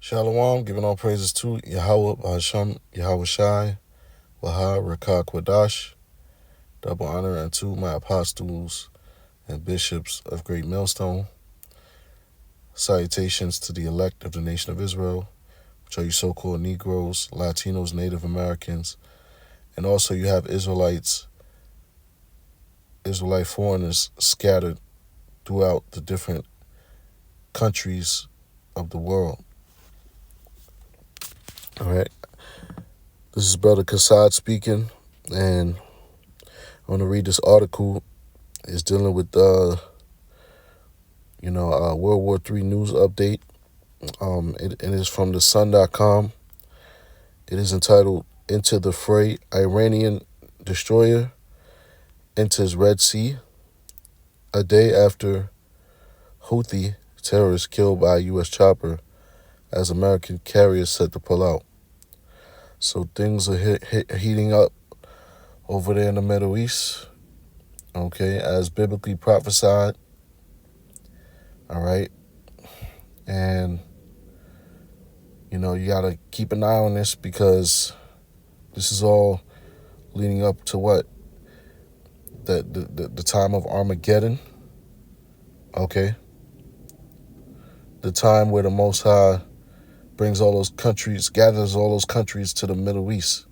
Shalom, giving all praises to Yahweh, Bahasham, Yahweh Shai, Waha, Rakah, Kwadash. Double honor unto my apostles and bishops of Great Millstone. Salutations to the elect of the nation of Israel, which are you so-called Negroes, Latinos, Native Americans, and also you have Israelite foreigners scattered throughout the different countries of the world. All right. This is Brother Kassad speaking, and I'm going to read this article. It's dealing with, World War III news update. It is from the Sun.com. It is entitled, Into the Fray, Iranian Destroyer Enters Red Sea, a day after Houthi terrorists killed by a U.S. chopper as American carriers set to pull out. So things are heating up over there in the Middle East, okay, as biblically prophesied, all right? And, you got to keep an eye on this because this is all leading up to what? The time of Armageddon, okay? The time where the Most High gathers all those countries to the Middle East,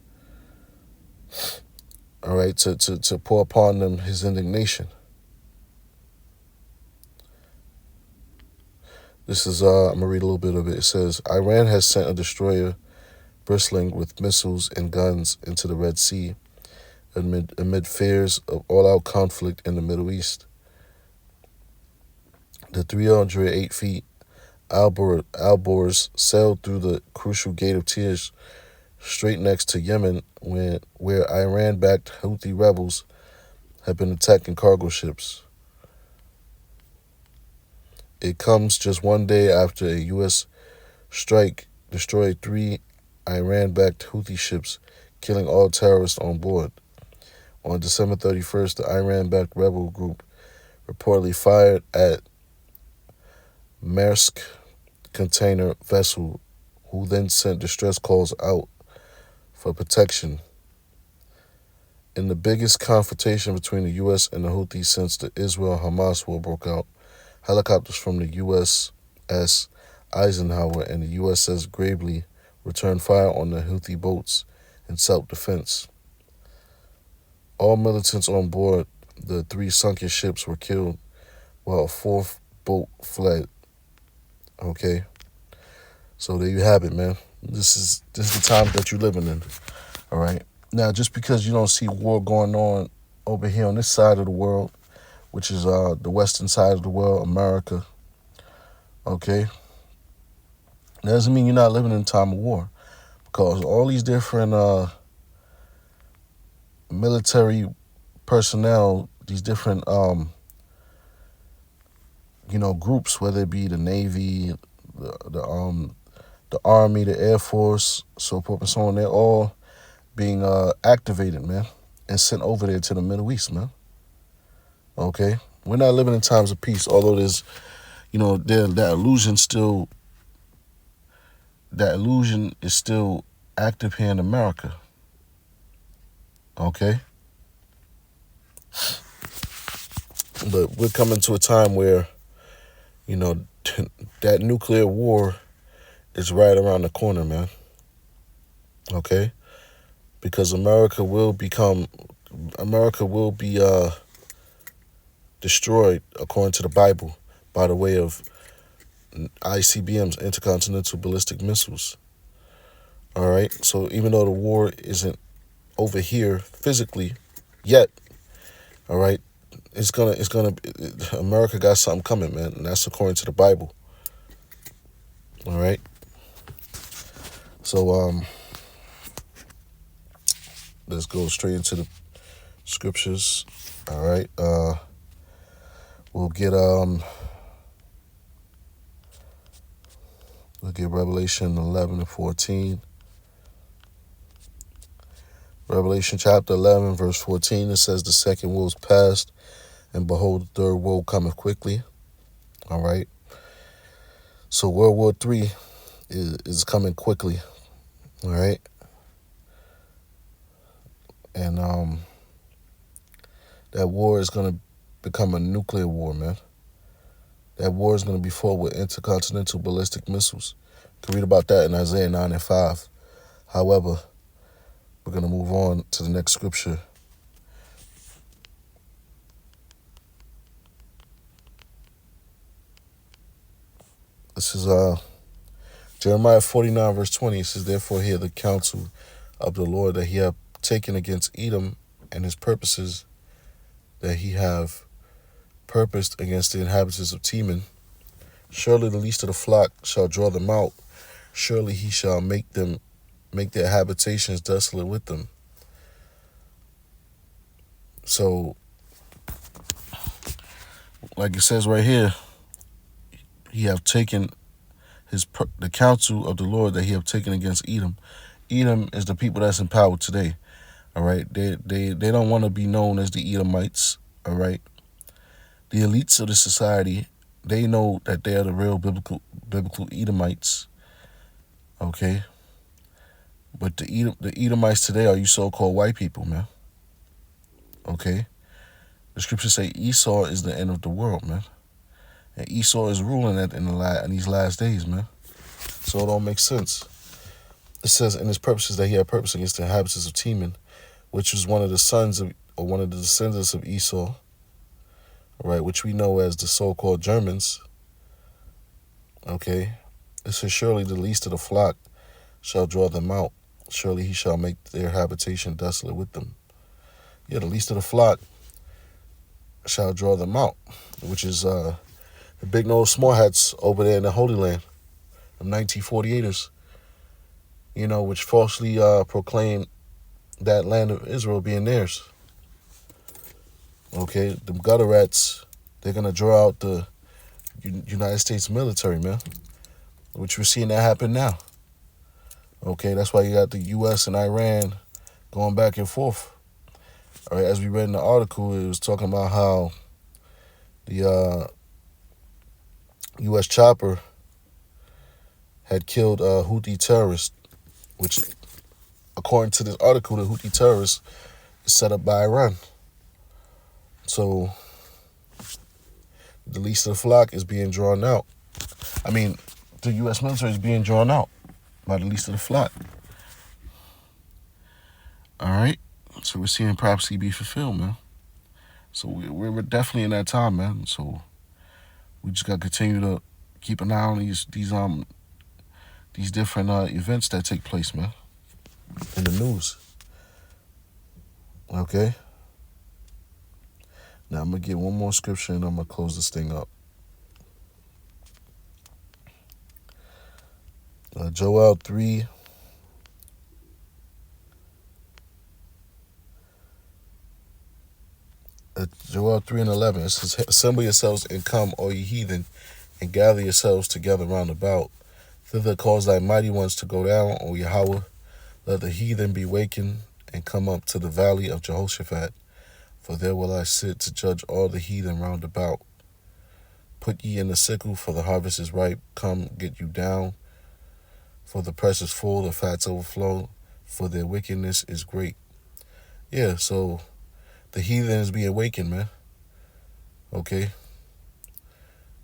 all right, to pour upon them his indignation. This is, I'm going to read a little bit of it. It says, Iran has sent a destroyer bristling with missiles and guns into the Red Sea amid fears of all-out conflict in the Middle East. The 308 feet Alborz sailed through the crucial Gate of Tears straight next to Yemen, where Iran-backed Houthi rebels have been attacking cargo ships. It comes just one day after a U.S. strike destroyed 3 Iran-backed Houthi ships, killing all terrorists on board. On December 31st, the Iran-backed rebel group reportedly fired at Maersk container vessel, who then sent distress calls out for protection. In the biggest confrontation between the U.S. and the Houthis since the Israel-Hamas war broke out, helicopters from the USS Eisenhower and the USS Gravely returned fire on the Houthi boats in self-defense. All militants on board the 3 sunken ships were killed, while a 4th boat fled. Okay, so there you have it, man. This is the time that you're living in. All right. Now, just because you don't see war going on over here on this side of the world, which is the western side of the world, America, okay, that doesn't mean you're not living in a time of war, because all these different military personnel, these different groups, whether it be the Navy, the Army, the Air Force, so forth and so on, they're all being activated, man, and sent over there to the Middle East, man. Okay, we're not living in times of peace, although there's, that illusion is still active here in America. Okay, but we're coming to a time where, that nuclear war is right around the corner, man. Okay, because America will be destroyed according to the Bible by the way of ICBMs, intercontinental ballistic missiles. All right, so even though the war isn't over here physically yet, all right, America got something coming, man, and that's according to the Bible. All right, so let's go straight into the scriptures. All right, we'll get Revelation 11 and 14. Revelation chapter 11, verse 14, it says, the second woe is past, and behold, the third woe cometh quickly. All right. So World War III is coming quickly. All right, and that war is gonna become a nuclear war, man. That war is gonna be fought with intercontinental ballistic missiles. You can read about that in Isaiah 9:5. However, we're gonna move on to the next scripture. This is Jeremiah 49 verse 20. It says, "Therefore hear the counsel of the Lord that he hath taken against Edom, and his purposes that he have purposed against the inhabitants of Teman. Surely the least of the flock shall draw them out. Surely he shall make their habitations desolate with them." So, like it says right here, he have taken the counsel of the Lord that he have taken against Edom. Edom is the people that's in power today. All right, they don't want to be known as the Edomites. All right, the elites of the society, they know that they are the real biblical Edomites. Okay, but the Edomites today are you so-called white people, man. Okay, the scriptures say Esau is the end of the world, man, and Esau is ruling it in these last days, man. So it all makes sense. It says in his purposes that he had purpose against the inhabitants of Teman, which was one of the sons of, or one of the descendants of Esau, right, which we know as the so-called Germans. Okay, it says, "Surely the least of the flock shall draw them out. Surely he shall make their habitation desolate with them." Yeah, the least of the flock shall draw them out, which is the big nose small hats over there in the Holy Land, the 1948ers, which falsely proclaimed that land of Israel being theirs. Okay, the gutter rats, they're going to draw out the United States military, man, which we're seeing that happen now. Okay, that's why you got the U.S. and Iran going back and forth. All right, as we read in the article, it was talking about how the U.S. chopper had killed Houthi terrorists, which, according to this article, the Houthi terrorists is set up by Iran. So the least of the flock is being drawn out. I mean, the U.S. military is being drawn out by the least of the flock. All right, so we're seeing prophecy be fulfilled, man. So we're definitely in that time, man. So we just gotta continue to keep an eye on these different events that take place, man, in the news. Okay. Now I'm gonna get one more scripture and I'm gonna close this thing up. Joel 3. Joel 3:11. It says, "Assemble yourselves and come, all ye heathen, and gather yourselves together round about. Thither cause thy mighty ones to go down, O Yahweh. Let the heathen be wakened, and come up to the valley of Jehoshaphat. For there will I sit to judge all the heathen round about. Put ye in the sickle, for the harvest is ripe. Come, get you down, for the press is full, the fats overflow, for their wickedness is great." Yeah, so the heathen is being awakened, man. Okay,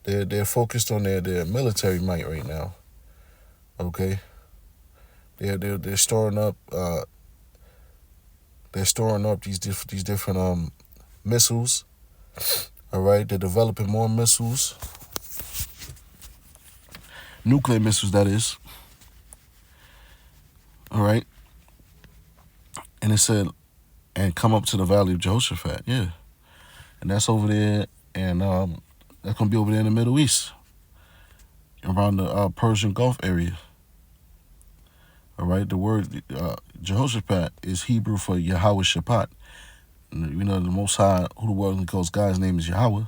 they're focused on their military might right now. Okay, they're storing up these different missiles. All right, they're developing more missiles, nuclear missiles, that is. All right, and it said, "And come up to the valley of Jehoshaphat." Yeah, and that's over there, and that's gonna be over there in the Middle East, around the Persian Gulf area. All right, the word Jehoshaphat is Hebrew for Yahweh Shaphat. The Most High, who the world calls God's name is Yahweh,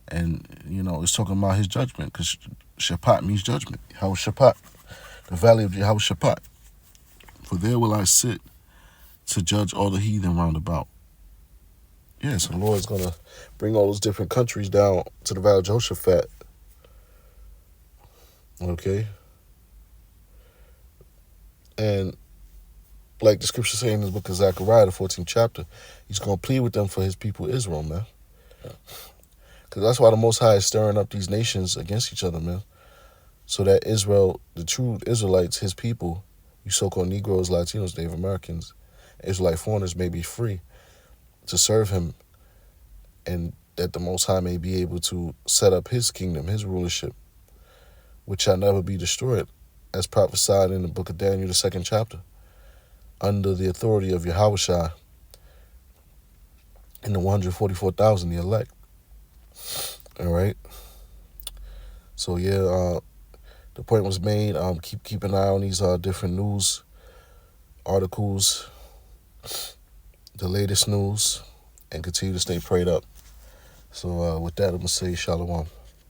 and it's talking about His judgment, because Shaphat means judgment. Yahweh Shaphat, the valley of Yahweh Shaphat. For there will I sit to judge all the heathen round about. Yeah, so the Lord's gonna bring all those different countries down to the valley of Jehoshaphat. Okay. And like the scripture saying in the book of Zechariah, the 14th chapter, he's going to plead with them for his people Israel, man. Because that's why the Most High is stirring up these nations against each other, man. So that Israel, the true Israelites, his people, you so-called Negroes, Latinos, Native Americans, Israelite foreigners may be free to serve him, and that the Most High may be able to set up his kingdom, his rulership, which shall never be destroyed, as prophesied in the book of Daniel, the 2nd chapter, under the authority of Yahushua and the 144,000, the elect. All right. So yeah, the point was made. Keep an eye on these different news articles, the latest news, and continue to stay prayed up. So with that, I'm gonna say shalom.